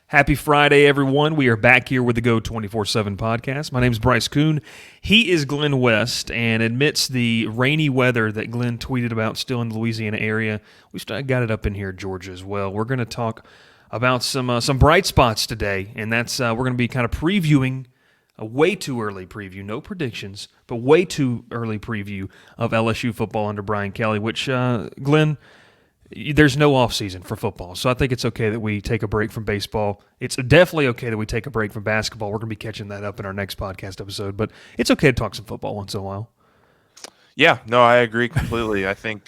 Happy Friday, everyone. We are back here with the Go 24/7 podcast. My name is Bryce Koon. He is Glen West, and amidst the rainy weather that Glen tweeted about still in the Louisiana area, we still got it up in here, Georgia, as well. We're going to talk about some bright spots today, and that's we're going to be kind of previewing a way too early preview, no predictions, but way too early preview of LSU football under Brian Kelly, which, Glen, there's no off season for football, so I think it's okay that we take a break from baseball. It's definitely okay that we take a break from basketball. We're going to be catching that up in our next podcast episode, but it's okay to talk some football once in a while. Yeah, no, I agree completely. I think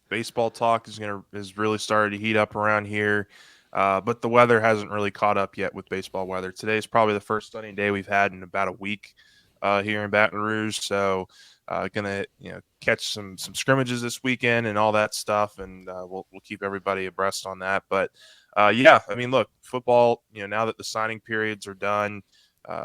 baseball talk is really started to heat up around here, but the weather hasn't really caught up yet with baseball weather. Today's probably the first sunny day we've had in about a week here in Baton Rouge. So gonna catch some scrimmages this weekend and all that stuff, and we'll keep everybody abreast on that. But yeah, I mean, look, football. Now that the signing periods are done,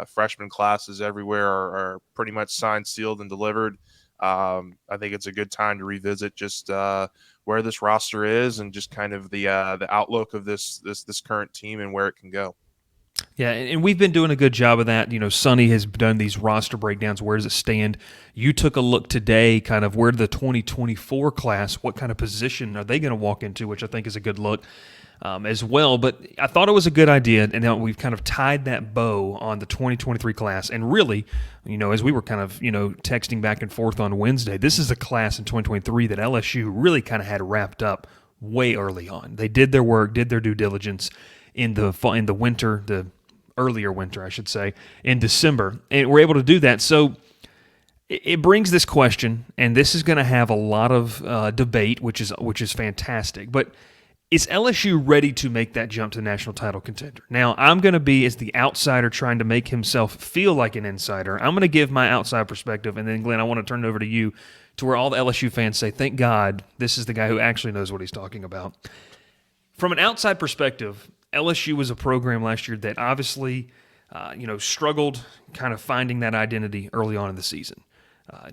freshman classes everywhere are pretty much signed, sealed, and delivered. I think it's a good time to revisit just where this roster is and just kind of the outlook of this current team and where it can go. Yeah, and we've been doing a good job of that. Sonny has done these roster breakdowns. Where does it stand? You took a look today, kind of where the 2024 class, what kind of position are they going to walk into, which I think is a good look as well. But I thought it was a good idea, and now we've kind of tied that bow on the 2023 class. And really, as we were kind of, texting back and forth on Wednesday, this is a class in 2023 that LSU really kind of had wrapped up way early on. They did their work, did their due diligence in the winter, the earlier winter, I should say, in December, and we're able to do that. So it brings this question, and this is going to have a lot of debate, which is fantastic. But is LSU ready to make that jump to national title contender? Now, I'm going to be, as the outsider, trying to make himself feel like an insider. I'm going to give my outside perspective, and then, Glenn, I want to turn it over to you to where all the LSU fans say, thank God this is the guy who actually knows what he's talking about. From an outside perspective, LSU was a program last year that obviously, struggled kind of finding that identity early on in the season.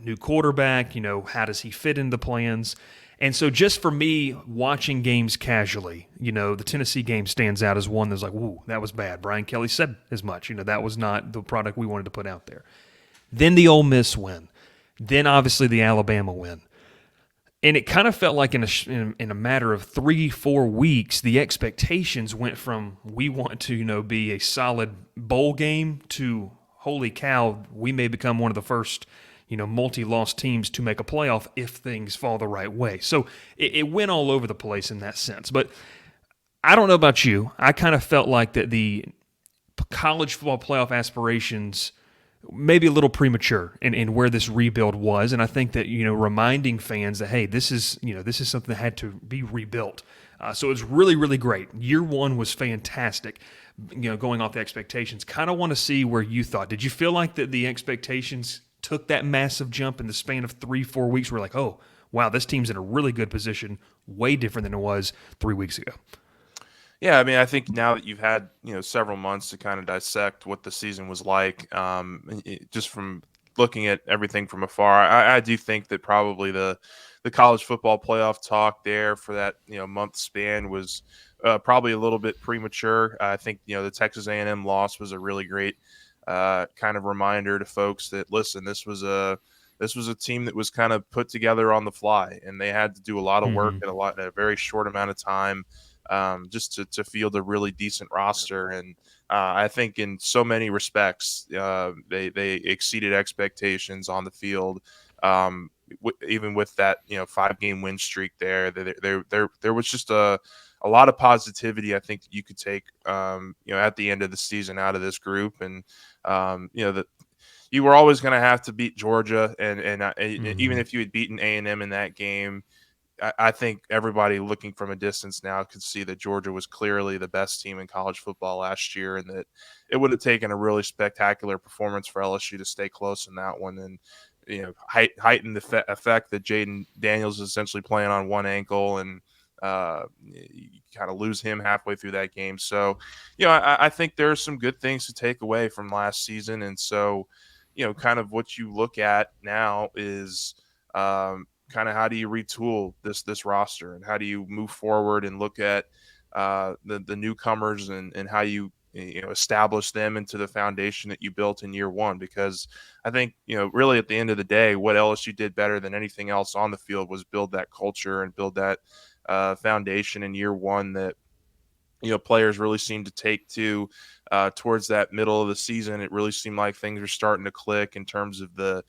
New quarterback, how does he fit into the plans? And so just for me, watching games casually, the Tennessee game stands out as one that's like, whoa, that was bad. Brian Kelly said as much. That was not the product we wanted to put out there. Then the Ole Miss win. Then obviously the Alabama win. And it kind of felt like in a matter of 3-4 weeks, the expectations went from we want to be a solid bowl game to holy cow, we may become one of the first multi-loss teams to make a playoff if things fall the right way. So it went all over the place in that sense. But I don't know about you. I kind of felt like that the college football playoff aspirations maybe a little premature in where this rebuild was, and I think that reminding fans that hey, this is something that had to be rebuilt. So it was really, really great. Year one was fantastic. Going off the expectations, kind of want to see where you thought. Did you feel like that the expectations took that massive jump in the span of 3-4 weeks? We're like, oh wow, this team's in a really good position, way different than it was 3 weeks ago. Yeah, I mean, I think now that you've had several months to kind of dissect what the season was like, just from looking at everything from afar, I do think that probably the college football playoff talk there for that month span was probably a little bit premature. I think the Texas A&M loss was a really great kind of reminder to folks that listen, this was a team that was kind of put together on the fly, and they had to do a lot of work in a very short amount of time. Just to field a really decent roster. And I think in so many respects, they exceeded expectations on the field. Even with that, 5-game win streak there was just a lot of positivity I think that you could take, at the end of the season out of this group. And, that you were always going to have to beat Georgia. And even if you had beaten A&M in that game, I think everybody looking from a distance now could see that Georgia was clearly the best team in college football last year, and that it would have taken a really spectacular performance for LSU to stay close in that one, and heighten the effect that Jayden Daniels is essentially playing on one ankle, and you kind of lose him halfway through that game. So, I think there are some good things to take away from last season, and so, kind of what you look at now is kind of how do you retool this roster, and how do you move forward and look at the newcomers and how you establish them into the foundation that you built in year one. Because I think really at the end of the day, what LSU did better than anything else on the field was build that culture and build that foundation in year one that players really seemed to take to towards that middle of the season. It really seemed like things were starting to click in terms of the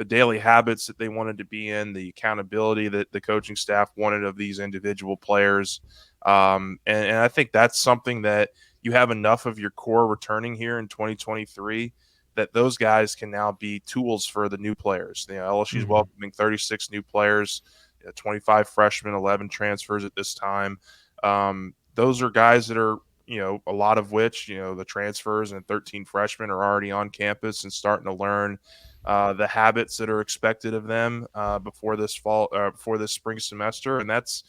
daily habits that they wanted to be in, the accountability that the coaching staff wanted of these individual players. And I think that's something that you have enough of your core returning here in 2023 that those guys can now be tools for the new players. LSU is Mm-hmm. welcoming 36 new players, 25 freshmen, 11 transfers at this time. Those are guys that are, a lot of which, the transfers and 13 freshmen are already on campus and starting to learn the habits that are expected of them before this spring semester. And that's,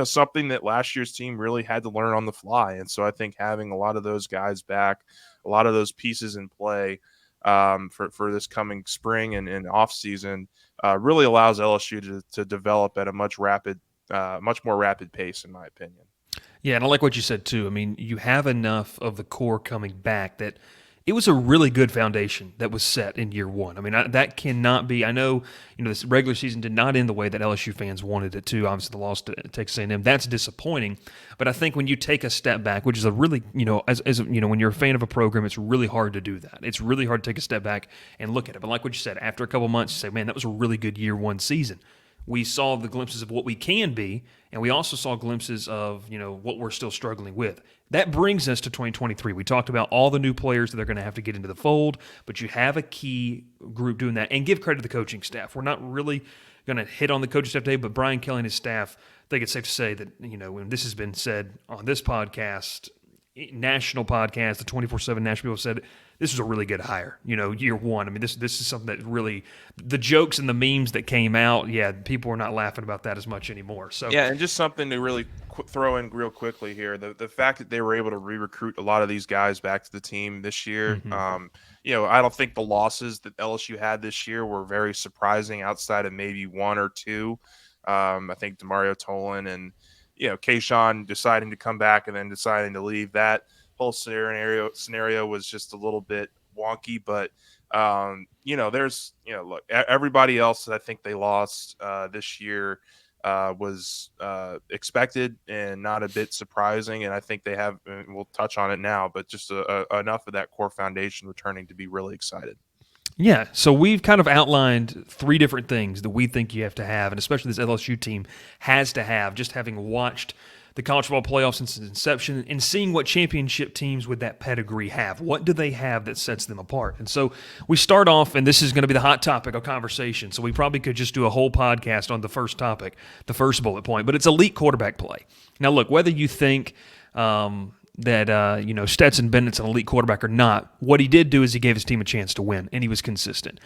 something that last year's team really had to learn on the fly. And so I think having a lot of those guys back, a lot of those pieces in play for this coming spring and off season really allows LSU to develop at a much more rapid pace, in my opinion. Yeah, and I like what you said too. I mean, you have enough of the core coming back that it was a really good foundation that was set in year one. I mean, that cannot be. I know, this regular season did not end the way that LSU fans wanted it to. Obviously, the loss to Texas A&M, that's disappointing. But I think when you take a step back, which is a really, as when you're a fan of a program, it's really hard to do that. It's really hard to take a step back and look at it. But like what you said, after a couple months, you say, man, that was a really good year one season. We saw the glimpses of what we can be, and we also saw glimpses of what we're still struggling with. That brings us to 2023. We talked about all the new players that they're going to have to get into the fold, but you have a key group doing that. And give credit to the coaching staff. We're not really going to hit on the coaching staff today, but Brian Kelly and his staff, I think it's safe to say that, when this has been said on this podcast, national podcast, the 24/7 national people said this was a really good hire. Year one. I mean, this is something that really the jokes and the memes that came out. Yeah, people are not laughing about that as much anymore. So Yeah, and just something to really throw in real quickly here: the fact that they were able to re-recruit a lot of these guys back to the team this year. mhm. I don't think the losses that LSU had this year were very surprising, outside of maybe one or two. I think Demario Tolan and Kayshawn deciding to come back and then deciding to leave. That whole scenario was just a little bit wonky, but there's look, everybody else that I think they lost this year was expected and not a bit surprising. And I think they have, and we'll touch on it now, but just enough of that core foundation returning to be really excited. Yeah, so we've kind of outlined three different things that we think you have to have, and especially this LSU team has to have, just having watched the college football playoffs since its inception and seeing what championship teams with that pedigree have. What do they have that sets them apart? And so we start off, and this is going to be the hot topic of conversation, so we probably could just do a whole podcast on the first topic, the first bullet point, but it's elite quarterback play. Now, look, whether you think that Stetson Bennett's an elite quarterback or not, what he did do is he gave his team a chance to win, and he was consistent.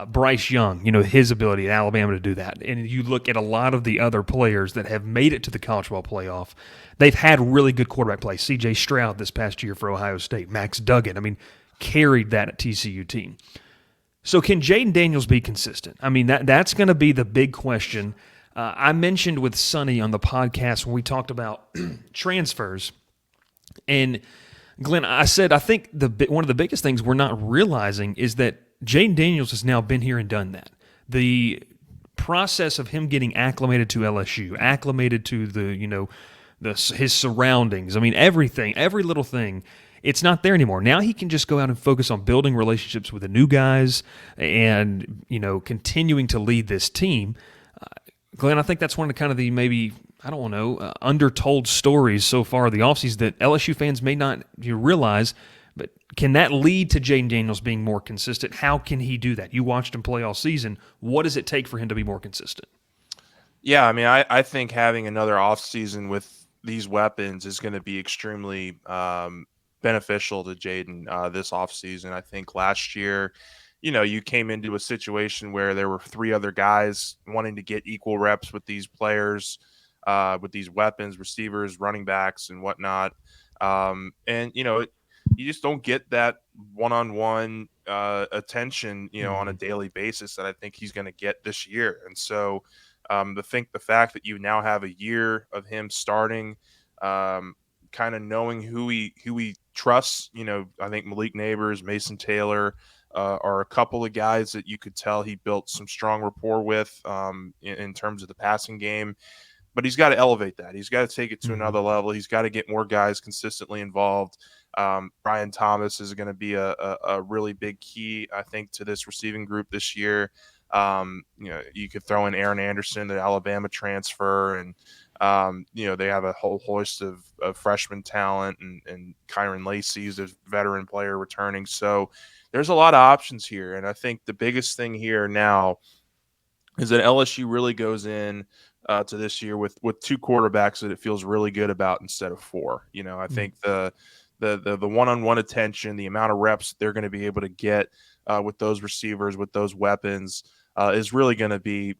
Bryce Young, his ability at Alabama to do that. And you look at a lot of the other players that have made it to the college football playoff, they've had really good quarterback play. C.J. Stroud this past year for Ohio State. Max Duggan, carried that TCU team. So can Jayden Daniels be consistent? That's going to be the big question. I mentioned with Sonny on the podcast when we talked about transfers. And Glenn, I said I think one of the biggest things we're not realizing is that Jayden Daniels has now been here and done that. The process of him getting acclimated to LSU, acclimated to his surroundings. Everything, every little thing. It's not there anymore. Now he can just go out and focus on building relationships with the new guys and continuing to lead this team. Glenn, I think that's one of the kind of the maybe, I don't know, undertold stories so far of the offseason that LSU fans may not realize, but can that lead to Jayden Daniels being more consistent? How can he do that? You watched him play all season. What does it take for him to be more consistent? Yeah, I think having another offseason with these weapons is going to be extremely beneficial to Jayden this offseason. I think last year, you came into a situation where there were three other guys wanting to get equal reps with these players, with these weapons, receivers, running backs, and whatnot. You just don't get that one-on-one attention, on a daily basis that I think he's going to get this year. And so the fact that you now have a year of him starting, kind of knowing who he trusts. I think Malik Neighbors, Mason Taylor are a couple of guys that you could tell he built some strong rapport with in terms of the passing game. But he's got to elevate that. He's got to take it to Mm-hmm. another level. He's got to get more guys consistently involved. Brian Thomas is going to be a really big key, I think, to this receiving group this year. You could throw in Aaron Anderson, the Alabama transfer, and they have a whole host of freshman talent, and Kyron Lacey's a veteran player returning. So there's a lot of options here, and I think the biggest thing here now is that LSU really goes in to this year with two quarterbacks that it feels really good about instead of four. I think the one-on-one attention, the amount of reps they're going to be able to get with those receivers, with those weapons, is really going to be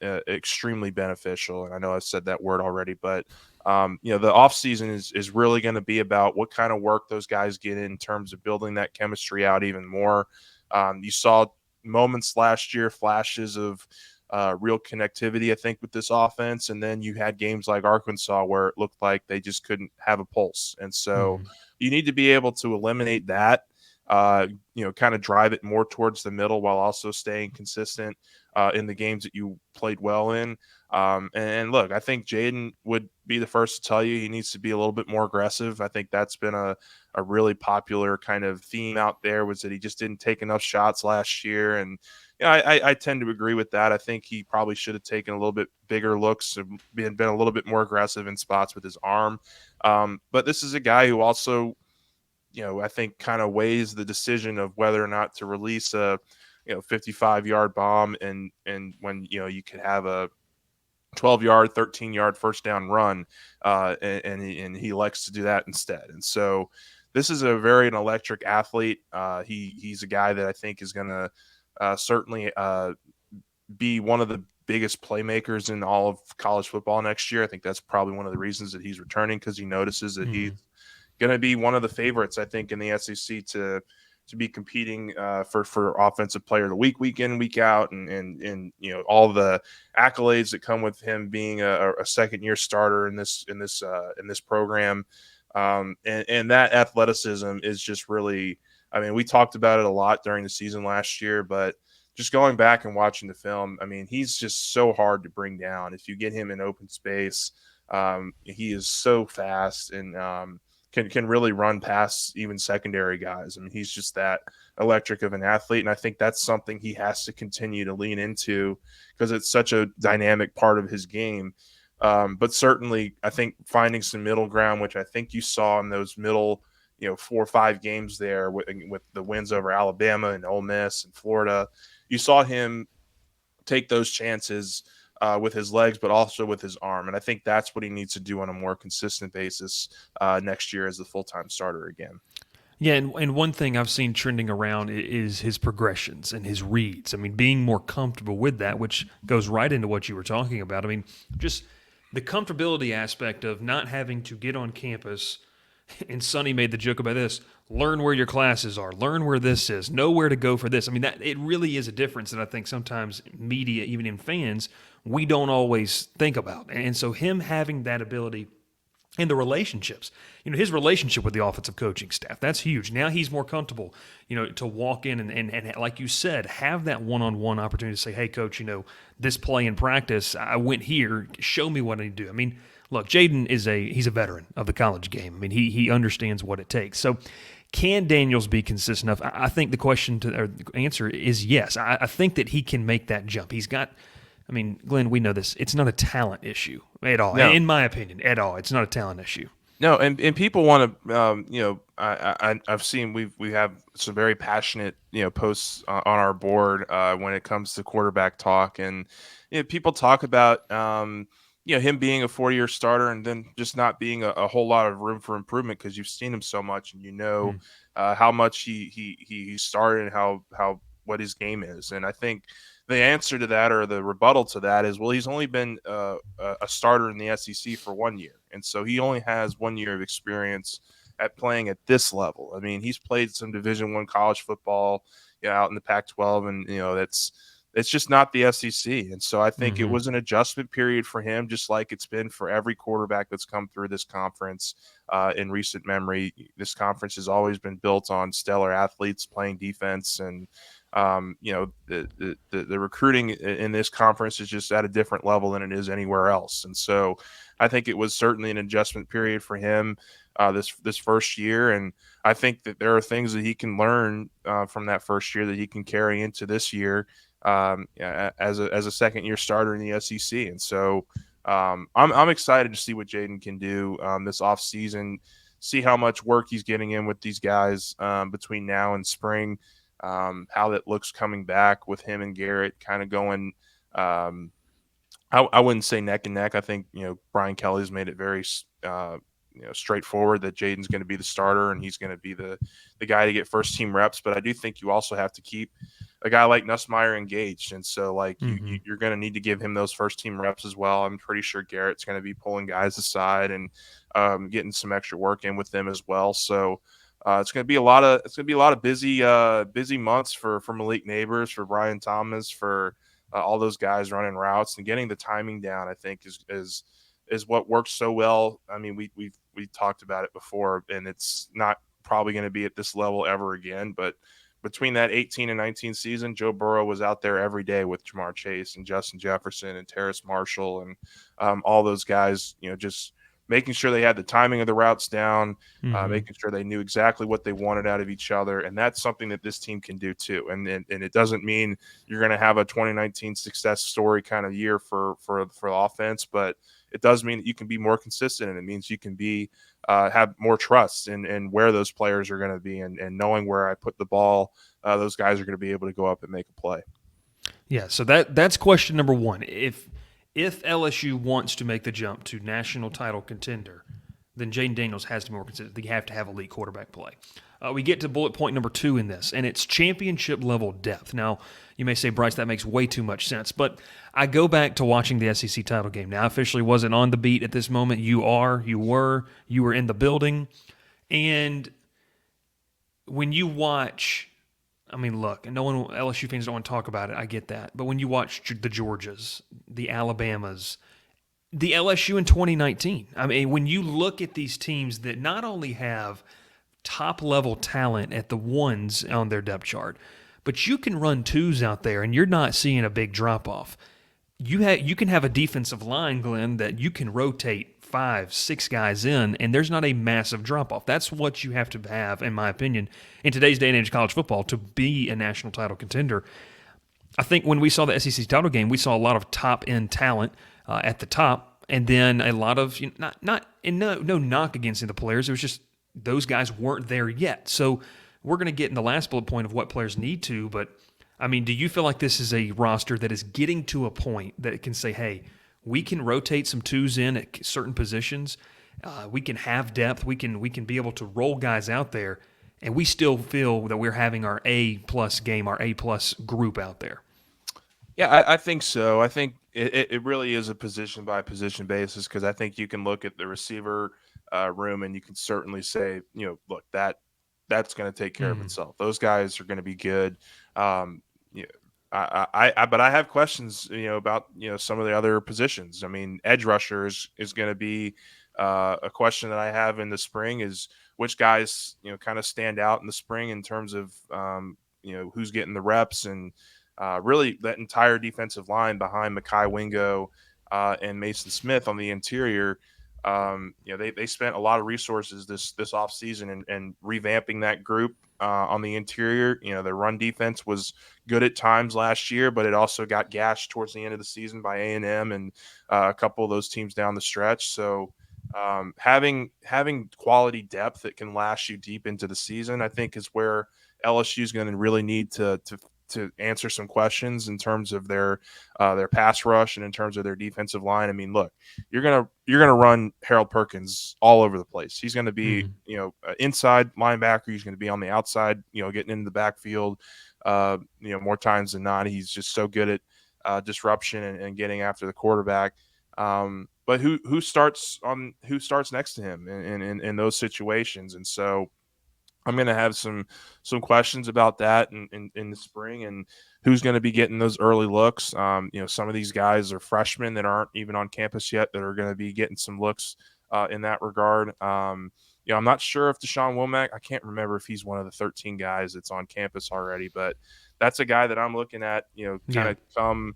extremely beneficial. And I know I've said that word already, but the offseason is really going to be about what kind of work those guys get in terms of building that chemistry out even more. You saw moments last year, flashes of real connectivity, I think, with this offense. And then you had games like Arkansas where it looked like they just couldn't have a pulse. And so Mm-hmm. you need to be able to eliminate that, kind of drive it more towards the middle while also staying consistent in the games that you played well in. And look, I think Jayden would be the first to tell you he needs to be a little bit more aggressive. I think that's been a really popular kind of theme out there, was that he just didn't take enough shots last year. And I tend to agree with that. I think he probably should have taken a little bit bigger looks and been a little bit more aggressive in spots with his arm. But this is a guy who also, I think kind of weighs the decision of whether or not to release a 55-yard bomb, and when you could have a 12-yard, 13-yard first down run, and he likes to do that instead. And so this is a very an electric athlete. He's a guy that I think is going to certainly be one of the biggest playmakers in all of college football next year. I think that's probably one of the reasons that he's returning, because he notices that he's going to be one of the favorites, I think, in the SEC to be competing for offensive player of the week in, week out, and all the accolades that come with him being a second year starter in this program. And that athleticism is just really, I mean, we talked about it a lot during the season last year, but just going back and watching the film, I mean, he's just so hard to bring down. If you get him in open space, he is so fast, and can really run past even secondary guys. I mean, he's just that electric of an athlete, and I think that's something he has to continue to lean into, because it's such a dynamic part of his game. But certainly, I think finding some middle ground, which I think you saw in those middle, 4 or 5 games there with the wins over Alabama and Ole Miss and Florida, you saw him take those chances with his legs, but also with his arm. And I think that's what he needs to do on a more consistent basis next year as the full-time starter again. Yeah, and one thing I've seen trending around is his progressions and his reads. I mean, being more comfortable with that, which goes right into what you were talking about. I mean, just the comfortability aspect of not having to get on campus. And Sonny made the joke about this: learn where your classes are, learn where this is, know where to go for this. I mean, that it really is a difference that I think sometimes media, even in fans, we don't always think about. And so him having that ability and the relationships, his relationship with the offensive coaching staff, that's huge. Now he's more comfortable, to walk in and like you said, have that one-on-one opportunity to say, hey, coach, this play in practice, I went here, show me what I need to do. I mean, look, Jayden he's a veteran of the college game. I mean, he understands what it takes. So can Daniels be consistent enough? I think the question or the answer is yes. I think that he can make that jump. He's got, I mean, Glenn, we know this. It's not a talent issue at all. No. In my opinion, at all. It's not a talent issue. No, and people want to, I've seen we have some very passionate, posts on our board when it comes to quarterback talk, and people talk about, him being a 4-year starter and then just not being a whole lot of room for improvement, because you've seen him so much, and how much he started and how what his game is. And I think the answer to that, or the rebuttal to that, is, well, he's only been a starter in the SEC for 1 year, and so he only has 1 year of experience at playing at this level. I mean, he's played some Division I college football, out in the Pac-12, and it's just not the SEC. And so I think it was an adjustment period for him, just like it's been for every quarterback that's come through this conference. in recent memory. This conference has always been built on stellar athletes playing defense, and the recruiting in this conference is just at a different level than it is anywhere else. And so I think it was certainly an adjustment period for him this first year, and I think that there are things that he can learn from that first year that he can carry into this year as a second year starter in the SEC. And so I'm excited to see what Jayden can do this off season, see how much work he's getting in with these guys between now and spring, how that looks coming back with him and Garrett kind of going. I wouldn't say neck and neck. I think Brian Kelly's made it very straightforward that Jayden's going to be the starter and he's going to be the guy to get first team reps. But I do think you also have to keep a guy like Nussmeier engaged, and so like you're going to need to give him those first team reps as well. I'm pretty sure Garrett's going to be pulling guys aside and getting some extra work in with them as well. So it's going to be a lot of busy months for Malik Neighbors, for Brian Thomas, for all those guys running routes, and getting the timing down. I think is what works so well. I mean, we talked about it before, and it's not probably going to be at this level ever again. But between that 18 and 19 season, Joe Burrow was out there every day with Jamar Chase and Justin Jefferson and Terrace Marshall and all those guys, just making sure they had the timing of the routes down, making sure they knew exactly what they wanted out of each other. And that's something that this team can do too. And it doesn't mean you're going to have a 2019 success story kind of year for the offense, but it does mean that you can be more consistent, and it means you can be have more trust in where those players are going to be, and knowing where I put the ball, those guys are going to be able to go up and make a play. Yeah, so that's question number one. If LSU wants to make the jump to national title contender, then Jayden Daniels has to be more consistent. They have to have elite quarterback play. We get to bullet point number 2 in this, and it's championship level depth. Now, you may say, Bryce, that makes way too much sense, but I go back to watching the SEC title game. Now, I officially wasn't on the beat at this moment. You were in the building, and when you watch, I mean, look, and LSU fans don't want to talk about it. I get that, but when you watch the Georgias, the Alabamas, the LSU in 2019, I mean, when you look at these teams that not only have top-level talent at the ones on their depth chart, but you can run twos out there, and you're not seeing a big drop-off. You can have a defensive line, Glenn, that you can rotate 5, 6 guys in, and there's not a massive drop-off. That's what you have to have, in my opinion, in today's day and age of college football to be a national title contender. I think when we saw the SEC title game, we saw a lot of top-end talent at the top, and then a lot of no knock against the players. It was just those guys weren't there yet. So we're going to get in the last bullet point of what players need to, but I mean, do you feel like this is a roster that is getting to a point that it can say, hey, we can rotate some twos in at certain positions, we can have depth, we can be able to roll guys out there, and we still feel that we're having our A-plus game, our A-plus group out there? Yeah, I think so. I think it really is a position-by-position basis, because I think you can look at the receiver room and you can certainly say, look, that's going to take care of itself. Those guys are going to be good. But I have questions, about some of the other positions. I mean, edge rusher is going to be a question that I have in the spring, is which guys kind of stand out in the spring in terms of who's getting the reps, and really that entire defensive line behind Mekhi Wingo and Mason Smith on the interior. They spent a lot of resources this offseason and revamping that group on the interior. Their run defense was good at times last year, but it also got gashed towards the end of the season by A&M and a couple of those teams down the stretch. So having quality depth that can last you deep into the season, I think, is where LSU is going to really need to answer some questions in terms of their pass rush and in terms of their defensive line. I mean, look, you're gonna run Harold Perkins all over the place. He's going to be inside linebacker. He's going to be on the outside, getting into the backfield. More times than not, he's just so good at disruption and getting after the quarterback. But who starts next to him in those situations? And so I'm going to have some questions about that in the spring, and who's going to be getting those early looks. Some of these guys are freshmen that aren't even on campus yet that are going to be getting some looks in that regard. I'm not sure if Deshaun Womack, I can't remember if he's one of the 13 guys that's on campus already, but that's a guy that I'm looking at, kind Yeah. of come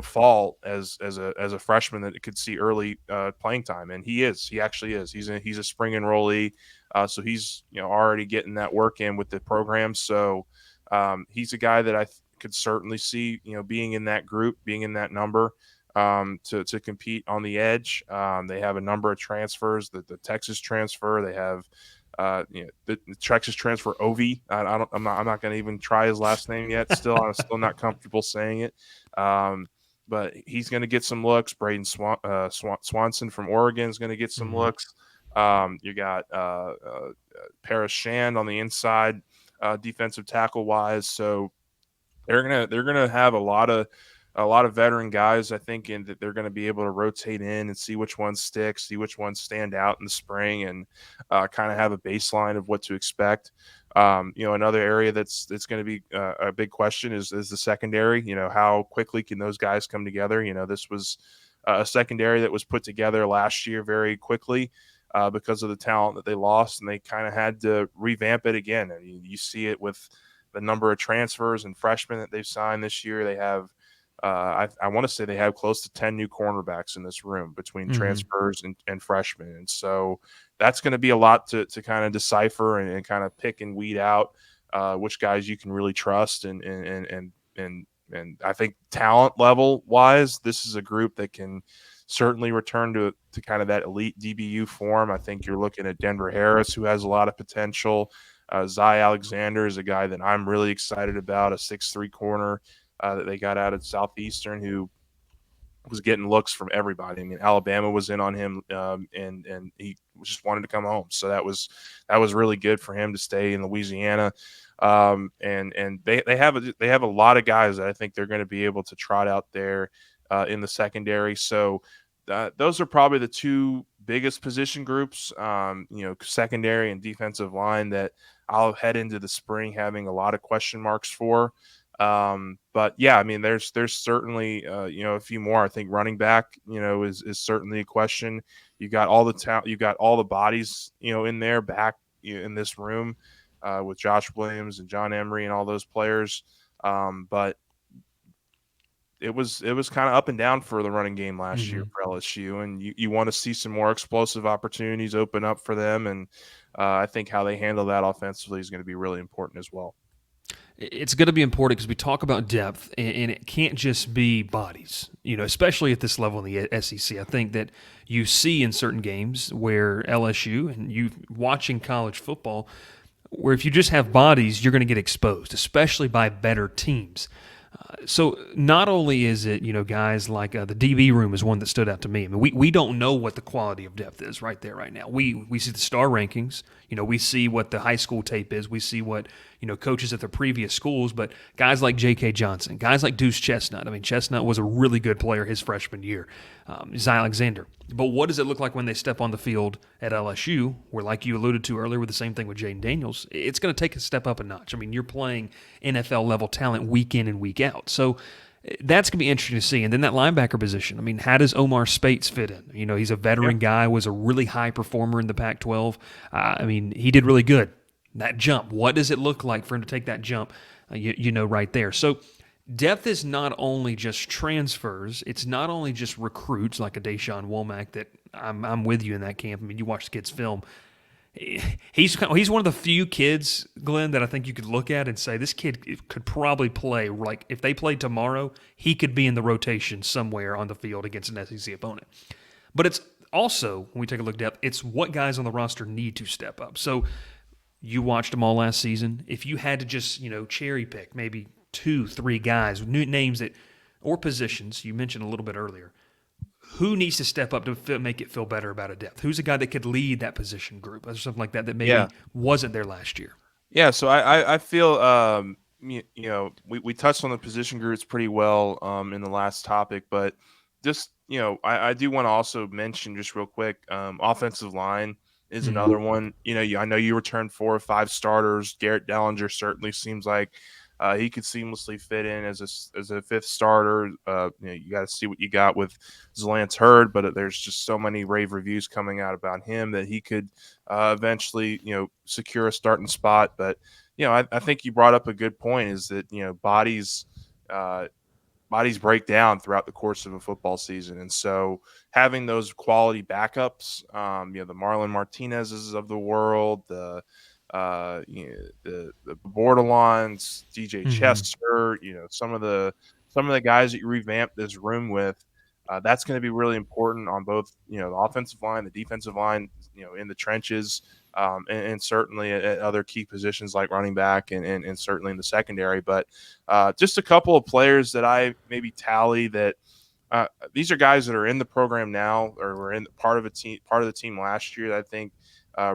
fall as a freshman that could see early playing time, and he actually is. He's a spring enrollee, so he's already getting that work in with the program. So he's a guy that could certainly see being in that group, being in that number. To compete on the edge, they have a number of transfers. The Texas transfer, they have the Texas transfer Ovi. I'm not going to even try his last name yet. I'm still not comfortable saying it. But he's going to get some looks. Braden Swanson from Oregon is going to get some Hmm. looks. You got Paris Shand on the inside, defensive tackle wise. So they're gonna have a lot of veteran guys, I think, and that they're going to be able to rotate in and see which ones stick, see which ones stand out in the spring, and kind of have a baseline of what to expect. Another area that's going to be a big question is the secondary. How quickly can those guys come together? This was a secondary that was put together last year very quickly. Because of the talent that they lost, and they kind of had to revamp it again. I mean, you see it with the number of transfers and freshmen that they've signed this year. They have I want to say they have close to 10 new cornerbacks in this room between Hmm. transfers and freshmen. And so that's going to be a lot to kind of decipher and kind of pick and weed out which guys you can really trust. And I think talent level wise, this is a group that can certainly return to kind of that elite DBU form. I think you're looking at Denver Harris, who has a lot of potential. Zy Alexander is a guy that I'm really excited about, a 6'3" corner that they got out of Southeastern, who was getting looks from everybody. I mean, Alabama was in on him, and he just wanted to come home. So that was really good for him to stay in Louisiana. And they have a lot of guys that I think they're going to be able to trot out there in the secondary. So those are probably the two biggest position groups, secondary and defensive line, that I'll head into the spring having a lot of question marks for. But yeah, I mean, there's certainly a few more. I think running back, is certainly a question. You got all the talent, you got all the bodies, in there back in this room with Josh Williams and John Emery and all those players. But it was kind of up and down for the running game last year Hmm. for LSU, and you want to see some more explosive opportunities open up for them, and I think how they handle that offensively is going to be really important as well. It's going to be important because we talk about depth, and it can't just be bodies, especially at this level in the SEC. I think that you see in certain games where LSU, and you watching college football, where if you just have bodies, you're going to get exposed, especially by better teams. So not only is it guys like the DB room is one that stood out to me. I mean, we don't know what the quality of depth is right there right now. We see the star rankings. We see what the high school tape is. We see what coaches at the previous schools. But guys like J.K. Johnson, guys like Deuce Chestnut. I mean, Chestnut was a really good player his freshman year. Zy Alexander. But what does it look like when they step on the field at LSU, where, like you alluded to earlier, with the same thing with Jayden Daniels, it's going to take a step up a notch. I mean, you're playing NFL level talent week in and week out. So that's going to be interesting to see. And then that linebacker position. I mean, how does Omar Spates fit in? He's a Yeah. veteran guy, was a really high performer in the Pac 12. I mean, he did really good. That jump, what does it look like for him to take that jump? Right there. So depth is not only just transfers, it's not only just recruits like a Deshaun Womack that I'm with you in that camp. I mean, you watch the kid's film. He's one of the few kids, Glenn, that I think you could look at and say this kid could probably play. Like if they played tomorrow, he could be in the rotation somewhere on the field against an SEC opponent. But it's also, when we take a look at depth, it's what guys on the roster need to step up. So you watched them all last season. If you had to just cherry pick maybe two, three guys, new names that or positions you mentioned a little bit earlier, who needs to step up to make it feel better about a depth? Who's a guy that could lead that position group or something like that that Yeah. maybe wasn't there last year? Yeah, so I feel we touched on the position groups pretty well in the last topic, but just I do want to also mention just real quick, offensive line is Mm-hmm. another one. I know you returned 4 or 5 starters. Garrett Dellinger certainly seems like he could seamlessly fit in as a fifth starter. You got to see what you got with Zalance Hurd, but there's just so many rave reviews coming out about him that he could eventually secure a starting spot. But I think you brought up a good point, is that uh, bodies break down throughout the course of a football season. And so having those quality backups, the Marlon Martinez's of the world, the Bordelons, DJ Mm-hmm. Chester, some of the guys that you revamp this room with, that's going to be really important on both, the offensive line, the defensive line, in the trenches, and certainly at other key positions like running back and certainly in the secondary. But just a couple of players that I maybe tally that these are guys that are in the program now or were in part of the team last year that I think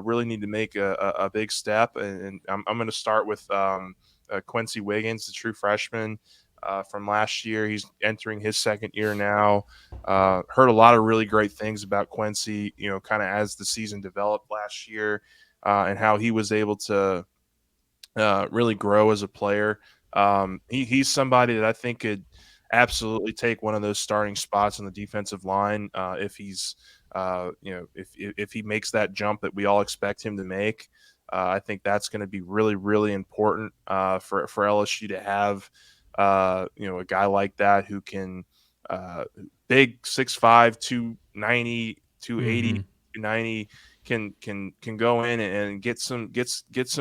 really need to make a big step. And I'm going to start with Quincy Wiggins, the true freshman from last year. He's entering his second year now. Heard a lot of really great things about Quincy, kind of as the season developed last year, and how he was able to really grow as a player. He's somebody that I think could absolutely take one of those starting spots on the defensive line if he's if he makes that jump that we all expect him to make. I think that's going to be really, really important for LSU to have a guy like that who can big 6'5", 290, 280, Mm-hmm. 290 can go in and get some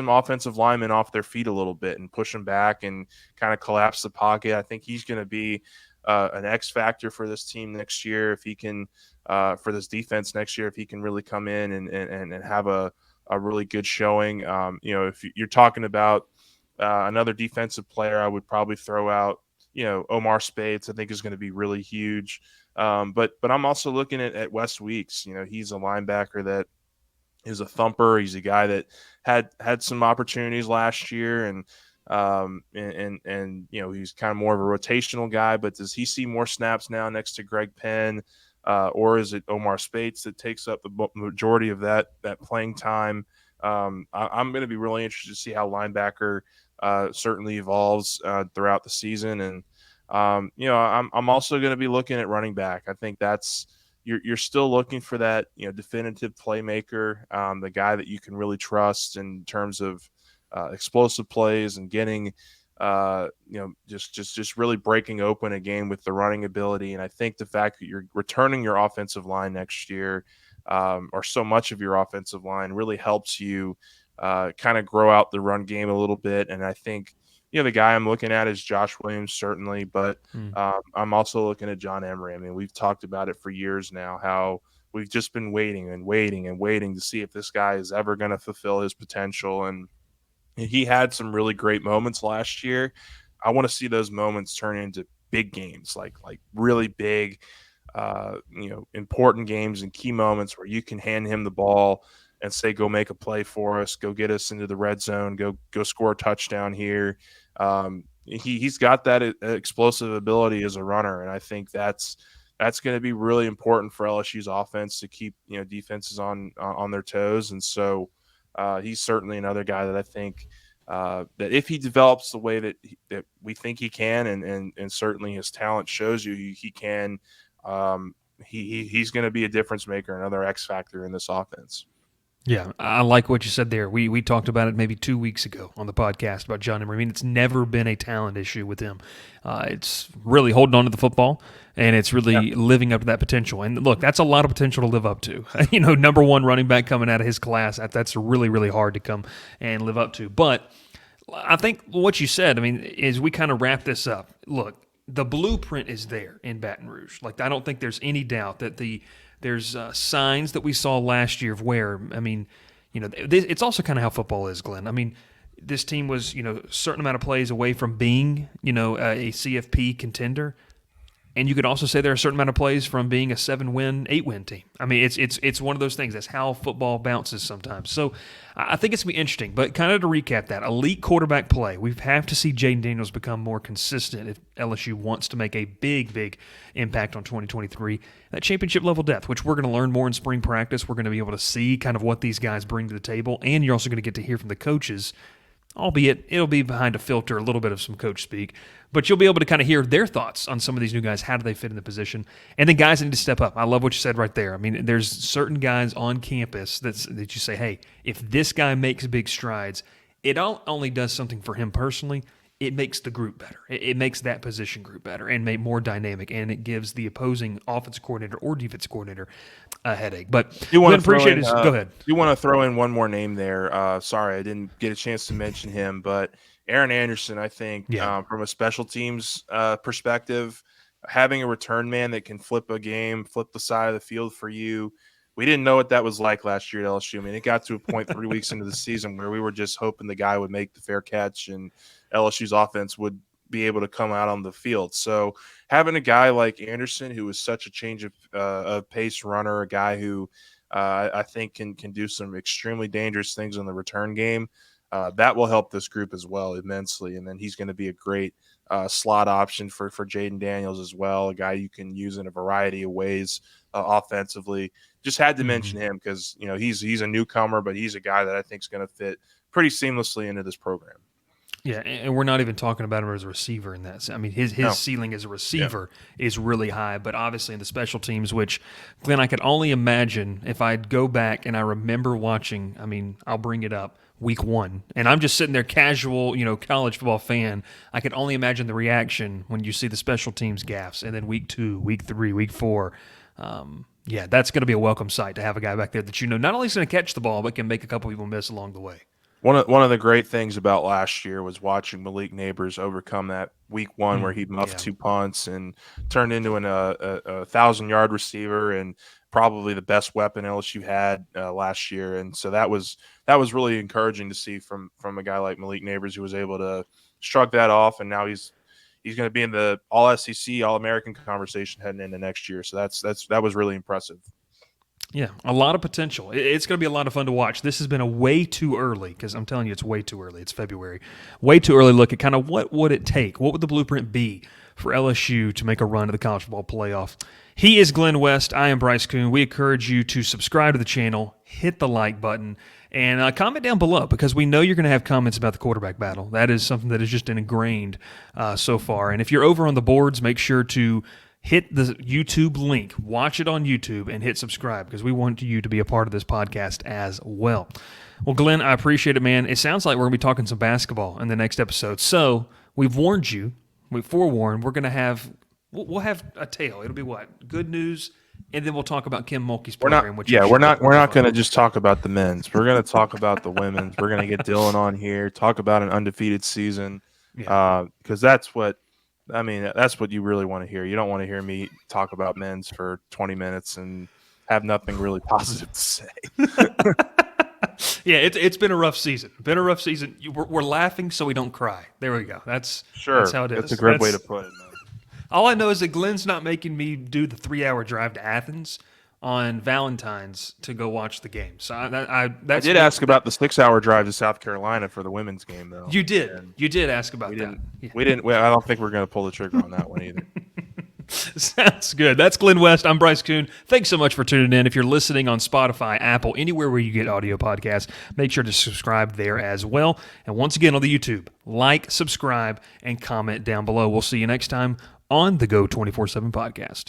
offensive linemen off their feet a little bit and push them back and kind of collapse the pocket. I think he's going to be an X factor for this team next year if he can for this defense next year if he can really come in and have a really good showing. If you're talking about another defensive player, I would probably throw out Omar Spades. I think is going to be really huge. But I'm also looking at Wes Weeks. He's a linebacker that is a thumper. He's a guy that had some opportunities last year, and he's kind of more of a rotational guy. But does he see more snaps now next to Greg Penn, or is it Omar Spates that takes up the majority of that playing time? I'm going to be really interested to see how linebacker certainly evolves throughout the season, and I'm also going to be looking at running back. I think that's you're still looking for that definitive playmaker, the guy that you can really trust in terms of explosive plays and getting just really breaking open a game with the running ability. And I think the fact that you're returning your offensive line next year, or so much of your offensive line, really helps you kind of grow out the run game a little bit. And I think the guy I'm looking at is Josh Williams, certainly, but I'm also looking at John Emery. I mean, we've talked about it for years now, how we've just been waiting and waiting and waiting to see if this guy is ever going to fulfill his potential. And he had some really great moments last year. I want to see those moments turn into big games, like really big, important games and key moments where you can hand him the ball and say, "Go make a play for us. Go get us into the red zone. Go score a touchdown here." He's got that explosive ability as a runner, and I think that's going to be really important for LSU's offense to keep defenses on their toes. And so he's certainly another guy that I think that if he develops the way that we think he can, and certainly his talent shows you he can, he's going to be a difference maker, another X factor in this offense. Yeah, I like what you said there. We talked about it maybe 2 weeks ago on the podcast about John Emery. I mean, it's never been a talent issue with him. It's really holding on to the football, and it's really living up to that potential. And look, that's a lot of potential to live up to. Number one running back coming out of his class, that's really, really hard to come and live up to. But I think what you said, I mean, is we kind of wrap this up. Look, the blueprint is there in Baton Rouge. Like, I don't think there's any doubt that there's signs that we saw last year of where, I mean, it's also kind of how football is, Glenn. I mean, this team was, a certain amount of plays away from being, a CFP contender. And you could also say there are a certain amount of plays from being a 7-win, 8-win team. I mean, it's one of those things. That's how football bounces sometimes. So I think it's going to be interesting. But kind of to recap that, elite quarterback play. We have to see Jayden Daniels become more consistent if LSU wants to make a big, big impact on 2023. That championship level depth, which we're going to learn more in spring practice. We're going to be able to see kind of what these guys bring to the table. And you're also going to get to hear from the coaches albeit it'll be behind a filter, a little bit of some coach speak. But you'll be able to kind of hear their thoughts on some of these new guys. How do they fit in the position? And then guys need to step up. I love what you said right there. I mean, there's certain guys on campus that you say, hey, if this guy makes big strides, it not only does something for him personally, it makes the group better. It makes that position group better and make more dynamic, and it gives the opposing offensive coordinator or defense coordinator a headache. But you want to appreciate his. Go ahead. You want to throw in one more name there. Sorry, I didn't get a chance to mention him, but Aaron Anderson, I think, from a special teams perspective, having a return man that can flip a game, flip the side of the field for you. We didn't know what that was like last year at LSU. I mean, it got to a point 3 weeks into the season where we were just hoping the guy would make the fair catch and LSU's offense would be able to come out on the field. So having a guy like Anderson, who is such a change of pace runner, a guy who I think can do some extremely dangerous things in the return game, that will help this group as well immensely. And then he's going to be a great slot option for Jayden Daniels as well, a guy you can use in a variety of ways offensively. Just had to mention him because he's a newcomer, but he's a guy that I think is going to fit pretty seamlessly into this program. Yeah, and we're not even talking about him as a receiver in that sense. I mean, his ceiling as a receiver is really high, but obviously in the special teams, which, Glenn, I could only imagine if I'd go back and I remember watching, I mean, I'll bring it up, week 1, and I'm just sitting there casual, college football fan. I could only imagine the reaction when you see the special teams gaffes, and then week 2, week 3, week 4. That's going to be a welcome sight to have a guy back there that not only is going to catch the ball, but can make a couple people miss along the way. One of the great things about last year was watching Malik Neighbors overcome that week 1 where he muffed 2 punts and turned into a 1,000-yard receiver and probably the best weapon LSU had last year. And so that was really encouraging to see from a guy like Malik Neighbors, who was able to shrug that off, and now he's going to be in the All-SEC, All-American conversation heading into next year. So that was really impressive. Yeah, a lot of potential. It's going to be a lot of fun to watch. This has been a way too early, because I'm telling you, it's way too early. It's February. Way too early look at kind of what would it take? What would the blueprint be for LSU to make a run to the college football playoff? He is Glen West. I am Bryce Koon. We encourage you to subscribe to the channel, hit the like button, and comment down below, because we know you're going to have comments about the quarterback battle. That is something that has just been ingrained so far. And if you're over on the boards, make sure to hit the YouTube link, watch it on YouTube, and hit subscribe, because we want you to be a part of this podcast as well. Well, Glenn, I appreciate it, man. It sounds like we're going to be talking some basketball in the next episode. So we've warned you. We've forewarned. We'll have a tale. It'll be what? Good news, and then we'll talk about Kim Mulkey's program. We're not going to just talk about the men's. We're going to talk about the women's. We're going to get Dylan on here, talk about an undefeated season, because that's what you really want to hear. You don't want to hear me talk about men's for 20 minutes and have nothing really positive to say. Yeah, it's been a rough season. We're laughing so we don't cry. There we go. That's how it is. That's a great way to put it, man. All I know is that Glenn's not making me do the 3-hour drive to Athens on Valentine's to go watch the game. So I did ask about the 6-hour drive to South Carolina for the women's game, though. You did ask about that. We didn't. I don't think we're going to pull the trigger on that one either. Sounds good. That's Glen West. I'm Bryce Koon. Thanks so much for tuning in. If you're listening on Spotify, Apple, anywhere where you get audio podcasts, make sure to subscribe there as well. And once again on the YouTube, like, subscribe, and comment down below. We'll see you next time on the Go 24/7 podcast.